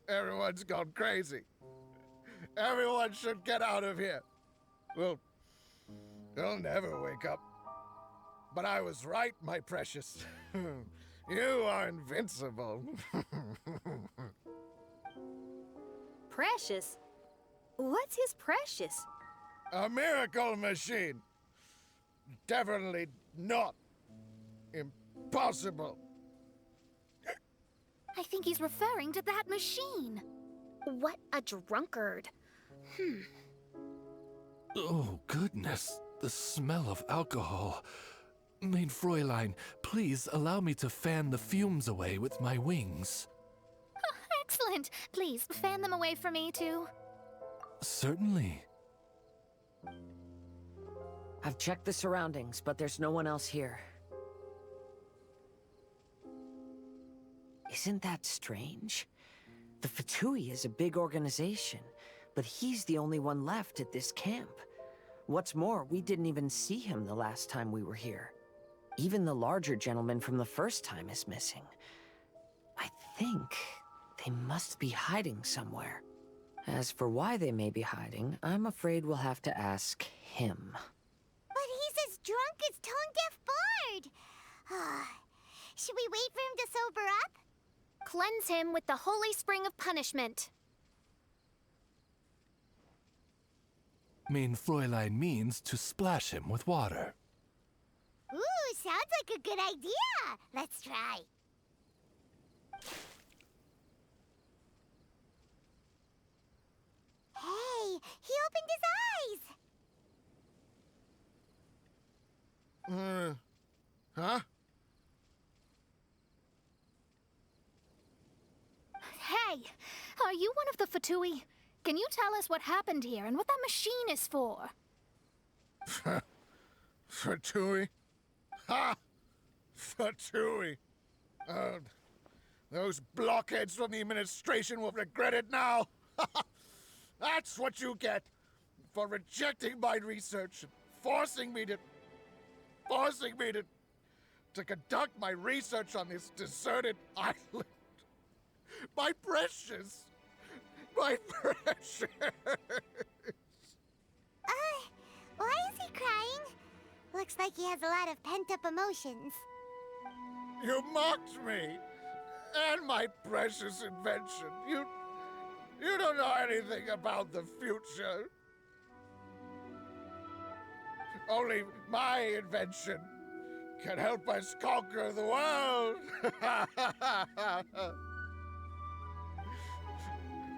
Everyone's gone crazy. Everyone should get out of here. We'll never wake up. But I was right, my precious. You are invincible. Precious? What's his precious? A miracle machine. Definitely not impossible. I think he's referring to that machine. What a drunkard. Oh, goodness. The smell of alcohol. Mein Fräulein, please allow me to fan the fumes away with my wings. Oh, excellent. Please, fan them away from me, too. Certainly. I've checked the surroundings, but there's no one else here. Isn't that strange? The Fatui is a big organization, but he's the only one left at this camp. What's more, we didn't even see him the last time we were here. Even the larger gentleman from the first time is missing. I think they must be hiding somewhere. As for why they may be hiding, I'm afraid we'll have to ask him. But he's as drunk as tone-deaf Bard. Should we wait for him to sober up? Cleanse him with the holy spring of punishment. Mein Fräulein means to splash him with water. Ooh, sounds like a good idea. Let's try. Hey, he opened his eyes. Huh? Hey, are you one of the Fatui? Can you tell us what happened here and what that machine is for? Fatui? Ha! Fatui! Those blockheads from the administration will regret it now. That's what you get for rejecting my research and forcing me to conduct my research on this deserted island. My precious! My precious! Why is he crying? Looks like he has a lot of pent-up emotions. You mocked me! And my precious invention. You don't know anything about the future. Only my invention can help us conquer the world.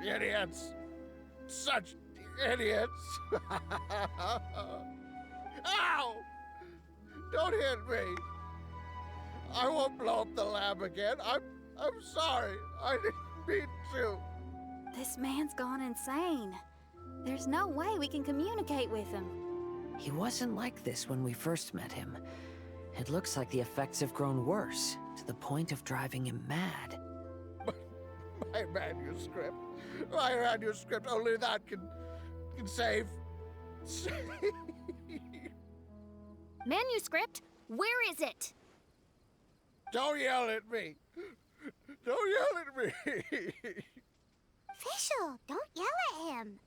Idiots. Such idiots. Ow! Don't hit me. I won't blow up the lab again. I'm sorry. I didn't mean to. This man's gone insane. There's no way we can communicate with him. He wasn't like this when we first met him. It looks like the effects have grown worse, to the point of driving him mad. My manuscript. My manuscript. Only that can save. Manuscript? Where is it? Don't yell at me. Don't yell at me. Fischl, don't yell at him.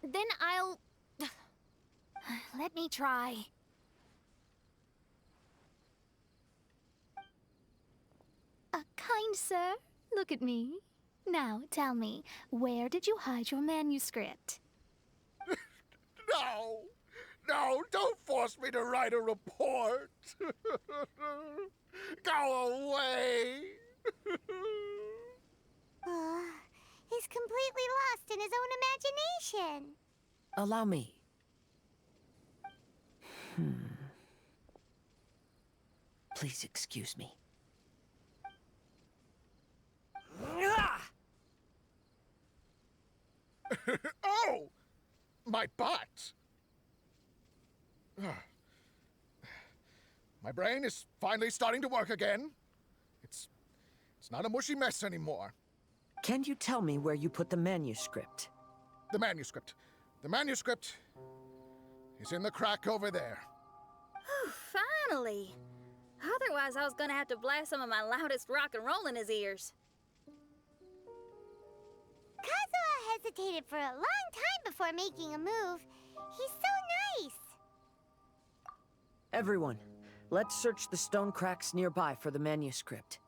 Then I'll... Let me try. Kind sir, look at me. Now, tell me, where did you hide your manuscript? No, don't force me to write a report. Go away. He's completely lost in his own imagination. Allow me. Please excuse me. Oh! My butt! My brain is finally starting to work again. It's not a mushy mess anymore. Can you tell me where you put the manuscript? The manuscript is in the crack over there. Finally! Other Otherwise, I was gonna have to blast some of my loudest rock and roll in his ears. Kazuha hesitated for a long time before making a move. He's so nice. Everyone, let's search the stone cracks nearby for the manuscript.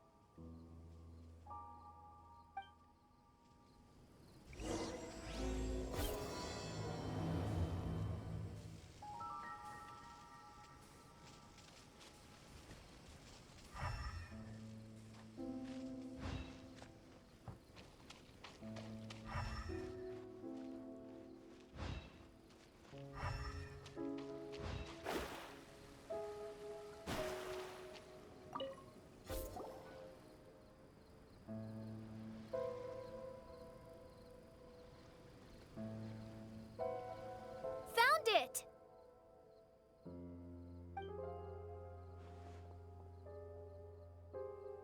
Found it!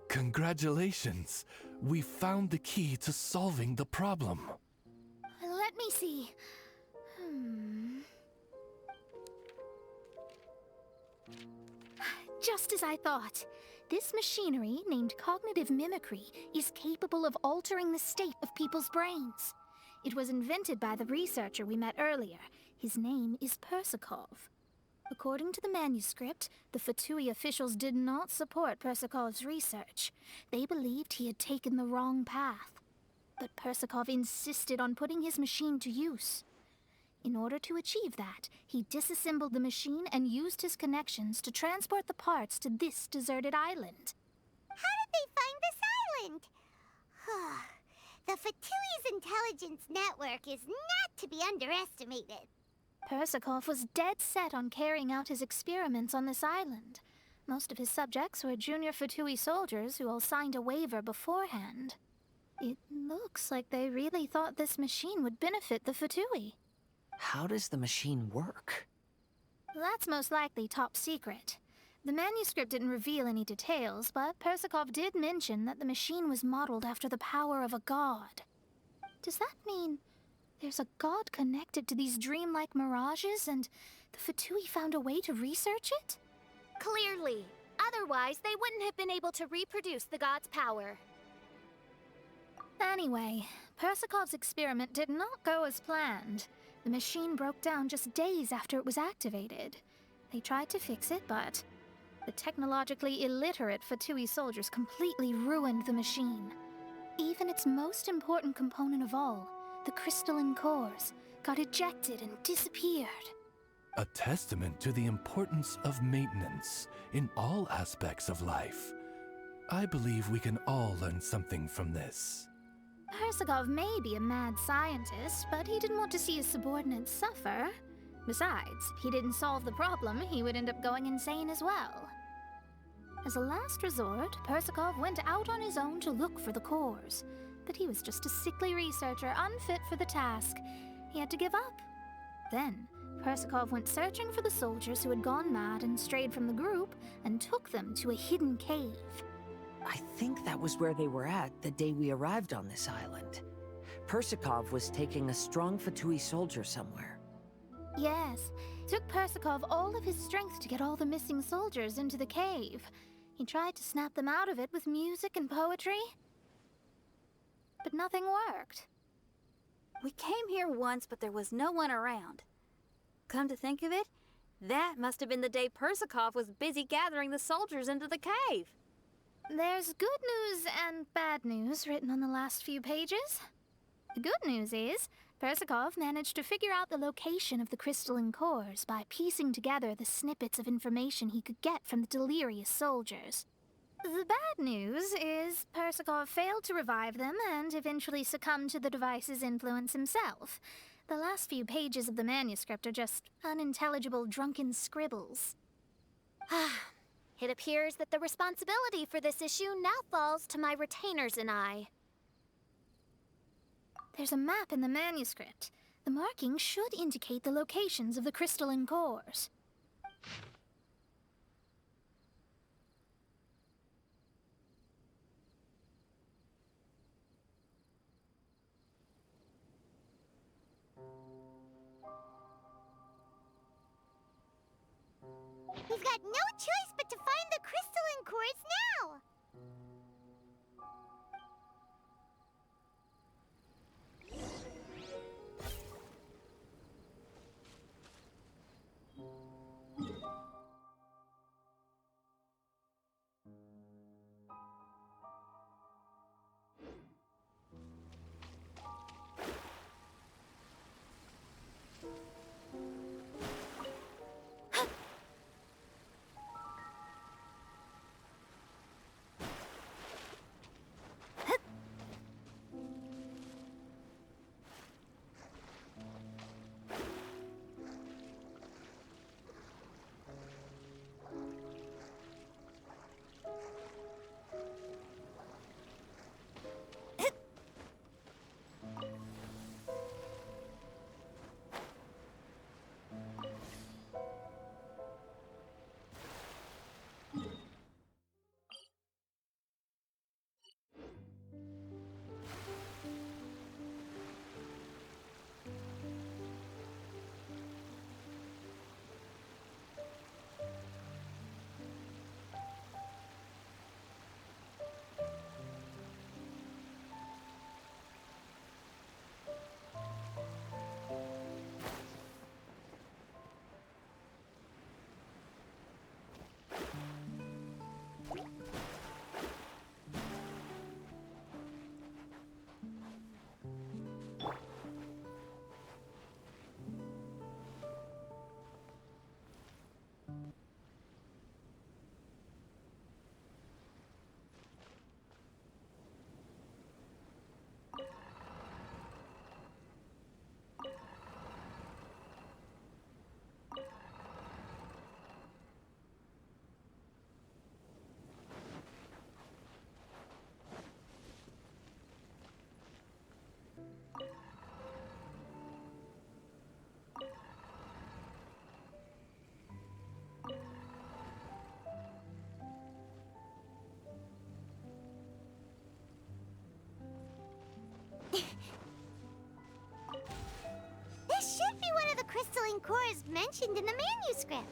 Congratulations! We found the key to solving the problem. Let me see. Just as I thought. This machinery, named cognitive mimicry, is capable of altering the state of people's brains. It was invented by the researcher we met earlier. His name is Persakov. According to the manuscript, the Fatui officials did not support Persakov's research. They believed he had taken the wrong path. But Persakov insisted on putting his machine to use. In order to achieve that, he disassembled the machine and used his connections to transport the parts to this deserted island. How did they find this island? The Fatui's intelligence network is not to be underestimated. Persakov was dead set on carrying out his experiments on this island. Most of his subjects were junior Fatui soldiers who all signed a waiver beforehand. It looks like they really thought this machine would benefit the Fatui. How does the machine work? That's most likely top secret. The manuscript didn't reveal any details, but Persakov did mention that the machine was modeled after the power of a god. Does that mean there's a god connected to these dreamlike mirages, and the Fatui found a way to research it? Clearly. Otherwise, they wouldn't have been able to reproduce the god's power. Anyway, Persakov's experiment did not go as planned. The machine broke down just days after it was activated. They tried to fix it, but the technologically illiterate Fatui soldiers completely ruined the machine. Even its most important component of all, the crystalline cores, got ejected and disappeared. A testament to the importance of maintenance in all aspects of life. I believe we can all learn something from this. Persakov may be a mad scientist, but he didn't want to see his subordinates suffer. Besides, if he didn't solve the problem, he would end up going insane as well. As a last resort, Persakov went out on his own to look for the cores. But he was just a sickly researcher, unfit for the task. He had to give up. Then, Persakov went searching for the soldiers who had gone mad and strayed from the group, and took them to a hidden cave. I think that was where they were at the day we arrived on this island. Persakov was taking a strong Fatui soldier somewhere. Yes, it took Persakov all of his strength to get all the missing soldiers into the cave. He tried to snap them out of it with music and poetry, but nothing worked. We came here once, but there was no one around. Come to think of it, that must have been the day Persakov was busy gathering the soldiers into the cave. There's good news and bad news written on the last few pages. The good news is, Persakov managed to figure out the location of the crystalline cores by piecing together the snippets of information he could get from the delirious soldiers. The bad news is Persakov failed to revive them and eventually succumbed to the device's influence himself. The last few pages of the manuscript are just unintelligible drunken scribbles. It appears that the responsibility for this issue now falls to my retainers and I. There's a map in the manuscript. The markings should indicate the locations of the crystalline cores. We've got no choice but to find the crystalline cores now! This should be one of the crystalline cores mentioned in the manuscript.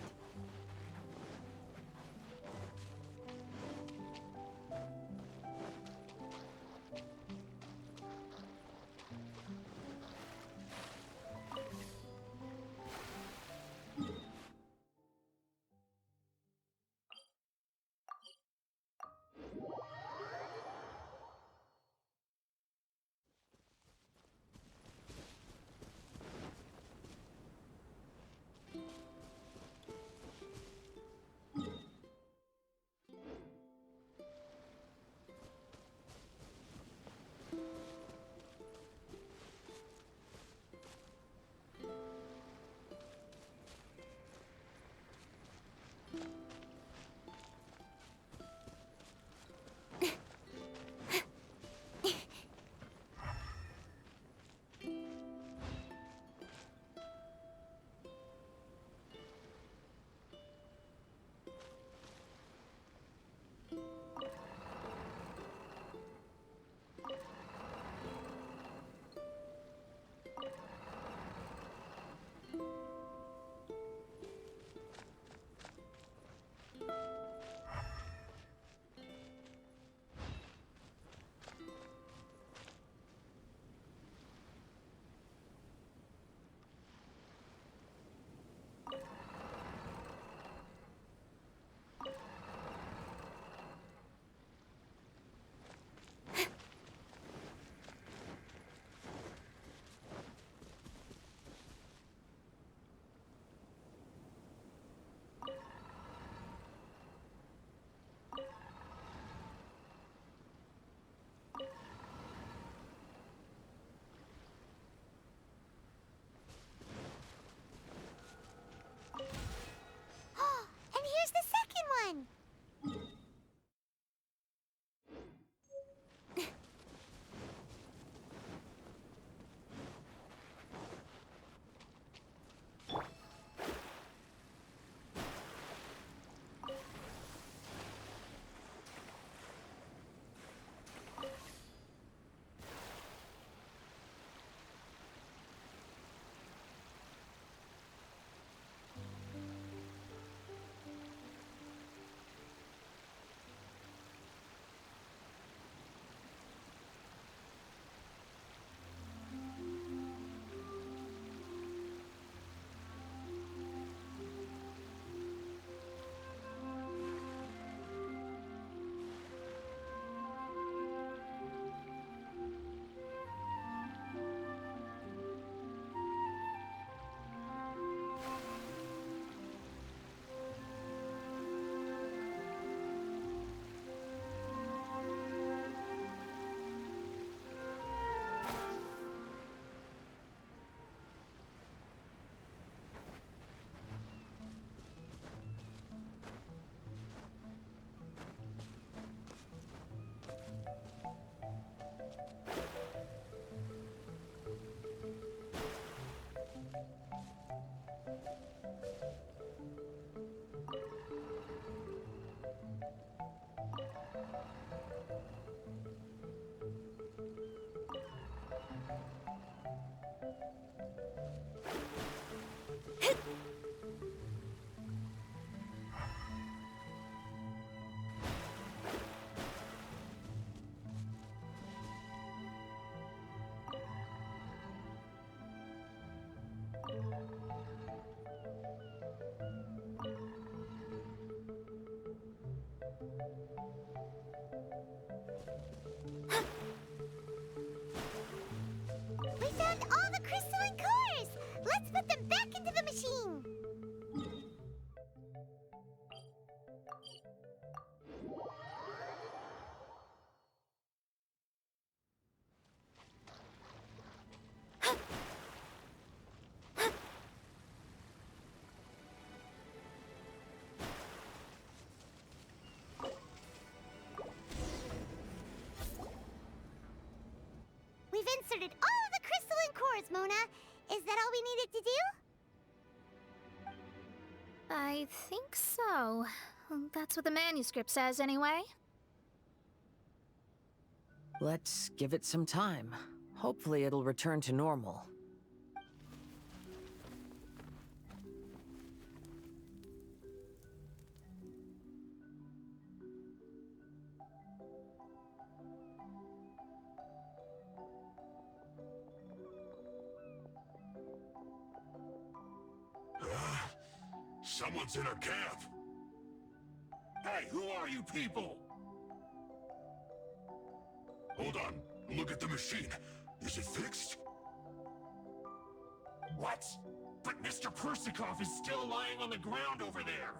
We found all the crystalline cores! Let's put them back into the machine! We've inserted all of the crystalline cores, Mona. Is that all we needed to do? I think so. That's what the manuscript says, anyway. Let's give it some time. Hopefully it'll return to normal. Someone's in our camp. Hey, who are you people? Hold on. Look at the machine. Is it fixed? What? But Mr. Persikov is still lying on the ground over there.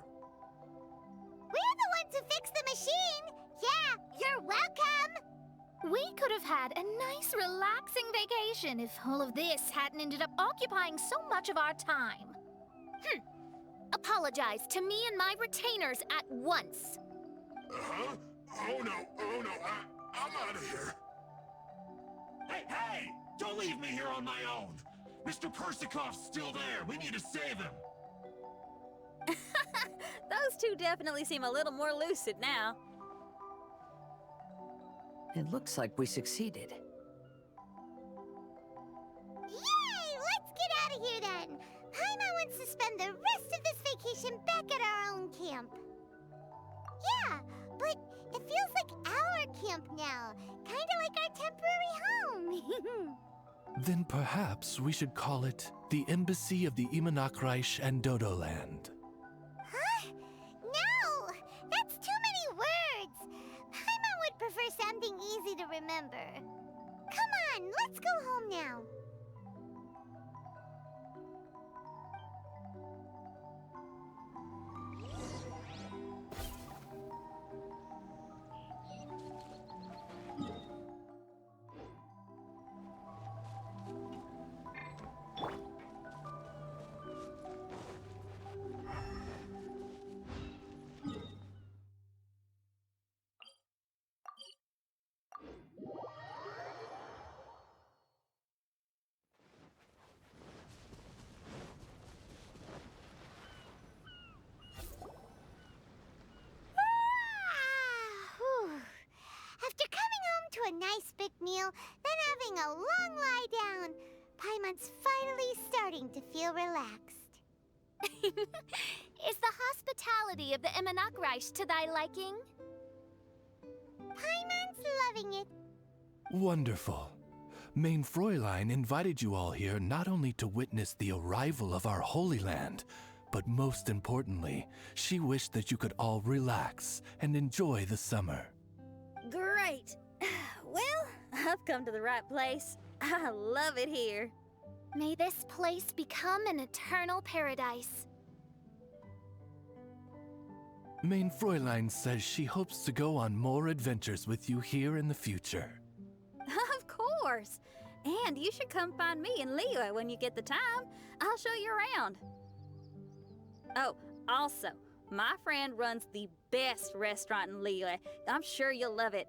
We're the ones who fixed the machine! Yeah, you're welcome! We could have had a nice, relaxing vacation if all of this hadn't ended up occupying so much of our time. Apologize to me and my retainers at once. Huh? Oh no, I'm out of here. Hey! Don't leave me here on my own. Mr. Persikov's still there. We need to save him. Those two definitely seem a little more lucid now. It looks like we succeeded. Yay! Let's get out of here then! Paimon wants to spend the rest of this vacation back at our own camp. Yeah, but it feels like our camp now. Kinda like our temporary home. Then perhaps we should call it the Embassy of the Imanakreich and Dodoland. Huh? No! That's too many words! Paimon would prefer something easy to remember. Come on, let's go home now. After coming home to a nice big meal, then having a long lie down, Paimon's finally starting to feel relaxed. Is the hospitality of the Imanakreich to thy liking? Paimon's loving it. Wonderful. Main Fräulein invited you all here not only to witness the arrival of our Holy Land, but most importantly, she wished that you could all relax and enjoy the summer. Great. Well, I've come to the right place. I love it here. May this place become an eternal paradise. Main Fräulein says she hopes to go on more adventures with you here in the future. Of course. And you should come find me and Leo when you get the time. I'll show you around. Oh, also, my friend runs the best restaurant in Lille. I'm sure you'll love it.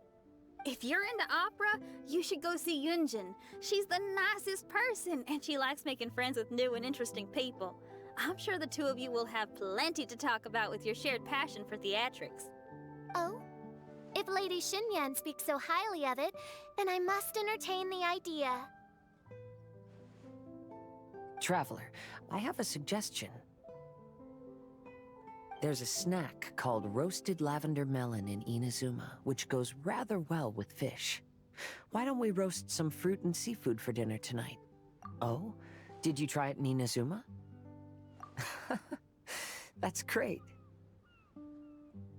If you're into opera, you should go see Yunjin. She's the nicest person, and she likes making friends with new and interesting people. I'm sure the two of you will have plenty to talk about with your shared passion for theatrics. Oh? If Lady Xinyan speaks so highly of it, then I must entertain the idea. Traveler, I have a suggestion. There's a snack called roasted lavender melon in Inazuma, which goes rather well with fish. Why don't we roast some fruit and seafood for dinner tonight? Oh? Did you try it in Inazuma? That's great.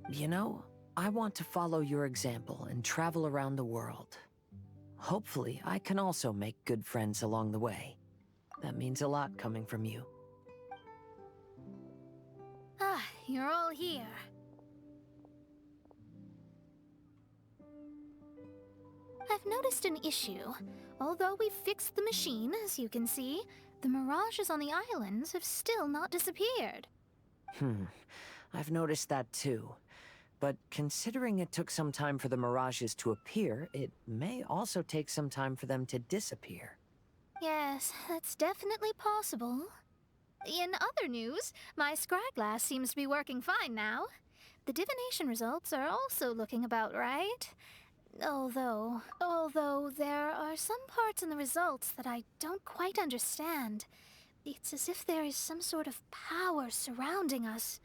You know, I want to follow your example and travel around the world. Hopefully, I can also make good friends along the way. That means a lot coming from you. Ah, you're all here. I've noticed an issue. Although we've fixed the machine, as you can see, the mirages on the islands have still not disappeared. I've noticed that too. But considering it took some time for the mirages to appear, it may also take some time for them to disappear. Yes, that's definitely possible. In other news, my scryglass seems to be working fine now. The divination results are also looking about right. Although there are some parts in the results that I don't quite understand. It's as if there is some sort of power surrounding us.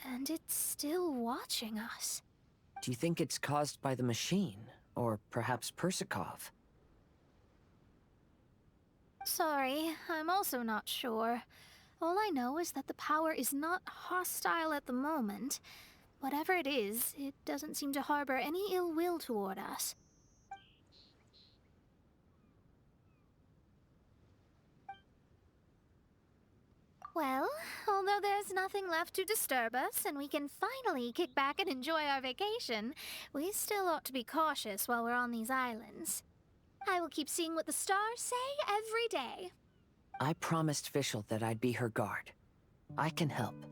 And it's still watching us. Do you think it's caused by the machine? Or perhaps Persikov? Sorry, I'm also not sure. All I know is that the power is not hostile at the moment. Whatever it is, it doesn't seem to harbor any ill will toward us. Well, although there's nothing left to disturb us and we can finally kick back and enjoy our vacation, we still ought to be cautious while we're on these islands. I will keep seeing what the stars say every day. I promised Fischl that I'd be her guard. I can help.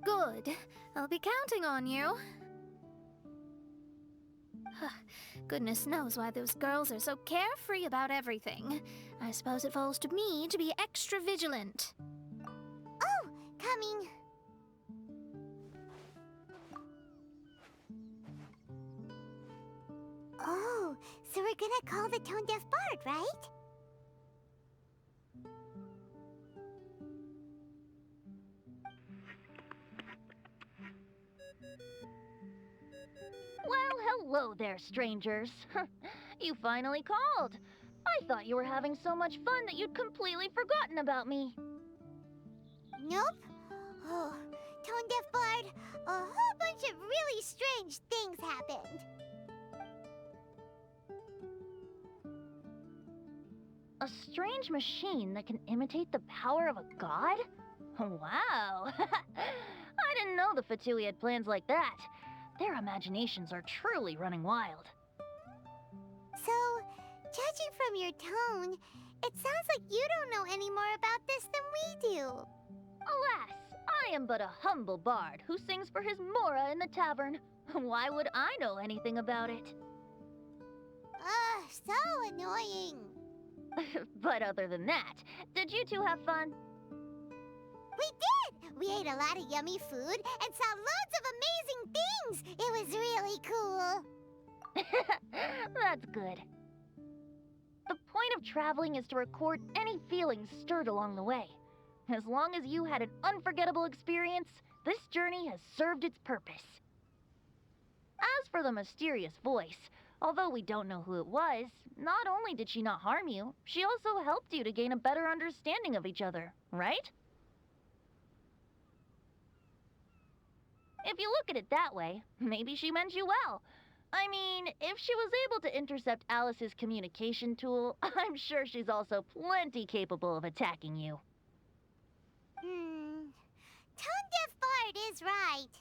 Good. I'll be counting on you. Goodness knows why those girls are so carefree about everything. I suppose it falls to me to be extra vigilant. Oh, coming. Oh, so we're gonna call the tone-deaf bard, right? Well, hello there, strangers. You finally called. I thought you were having so much fun that you'd completely forgotten about me. Nope. Oh, tone-deaf bard, a whole bunch of really strange things happened. A strange machine that can imitate the power of a god? Wow! I didn't know the Fatui had plans like that. Their imaginations are truly running wild. So, judging from your tone, it sounds like you don't know any more about this than we do. Alas, I am but a humble bard who sings for his Mora in the tavern. Why would I know anything about it? Ugh, so annoying. But other than that, did you two have fun? We did! We ate a lot of yummy food and saw loads of amazing things! It was really cool! That's good. The point of traveling is to record any feelings stirred along the way. As long as you had an unforgettable experience, this journey has served its purpose. As for the mysterious voice, although we don't know who it was, not only did she not harm you, she also helped you to gain a better understanding of each other, right? If you look at it that way, maybe she meant you well. I mean, if she was able to intercept Alice's communication tool, I'm sure she's also plenty capable of attacking you. Tone-deaf bard is right.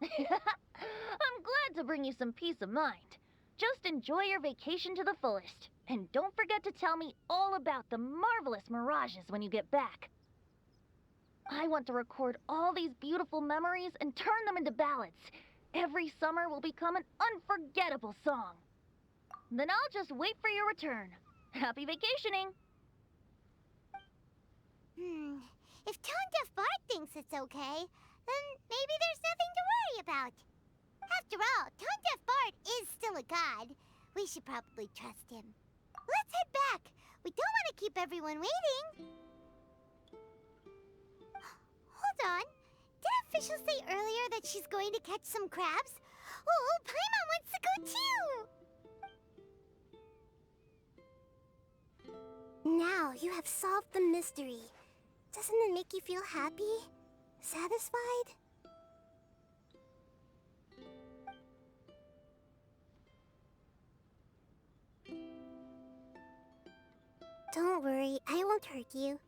I'm glad to bring you some peace of mind. Just enjoy your vacation to the fullest. And don't forget to tell me all about the marvelous mirages when you get back. I want to record all these beautiful memories and turn them into ballads. Every summer will become an unforgettable song. Then I'll just wait for your return. Happy vacationing! If tone-deaf bard thinks it's okay, then maybe there's nothing to worry about. After all, tone-deaf bard is still a god. We should probably trust him. Let's head back. We don't want to keep everyone waiting. Hold on. Did officials say earlier that she's going to catch some crabs? Oh, Paimon wants to go too! Now you have solved the mystery. Doesn't it make you feel happy? Satisfied? Don't worry, I won't hurt you.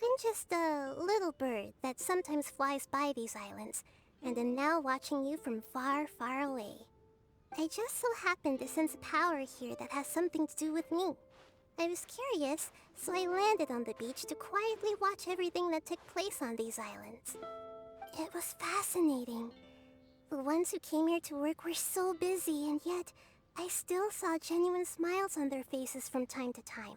I'm just a little bird that sometimes flies by these islands, and am now watching you from far, far away. I just so happened to sense a power here that has something to do with me. I was curious, so I landed on the beach to quietly watch everything that took place on these islands. It was fascinating. The ones who came here to work were so busy, and yet I still saw genuine smiles on their faces from time to time.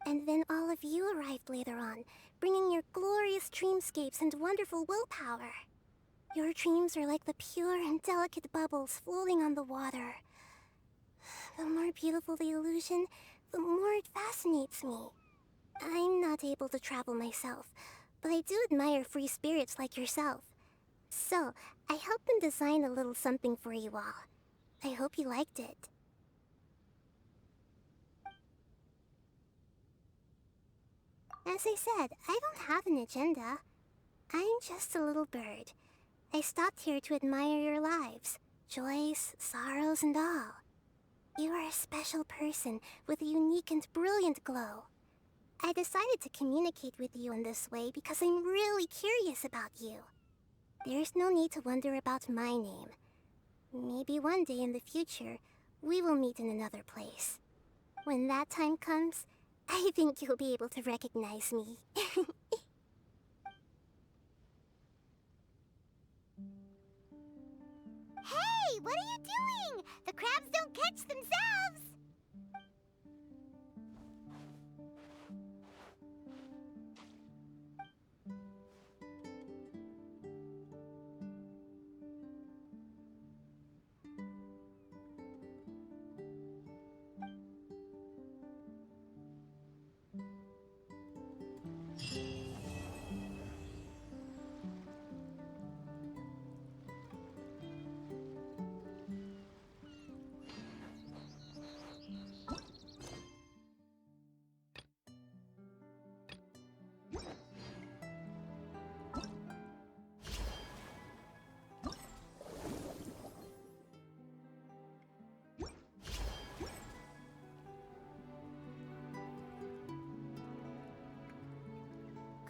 And then all of you arrived later on, bringing your glorious dreamscapes and wonderful willpower. Your dreams are like the pure and delicate bubbles floating on the water. The more beautiful the illusion, the more it fascinates me. I'm not able to travel myself, but I do admire free spirits like yourself. So, I helped them design a little something for you all. I hope you liked it. As I said, I don't have an agenda. I'm just a little bird. I stopped here to admire your lives, joys, sorrows, and all. You are a special person with a unique and brilliant glow. I decided to communicate with you in this way because I'm really curious about you. There's no need to wonder about my name. Maybe one day in the future, we will meet in another place. When that time comes, I think you'll be able to recognize me. Hey, what are you doing? The crabs don't catch themselves!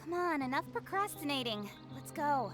Come on, enough procrastinating. Let's go.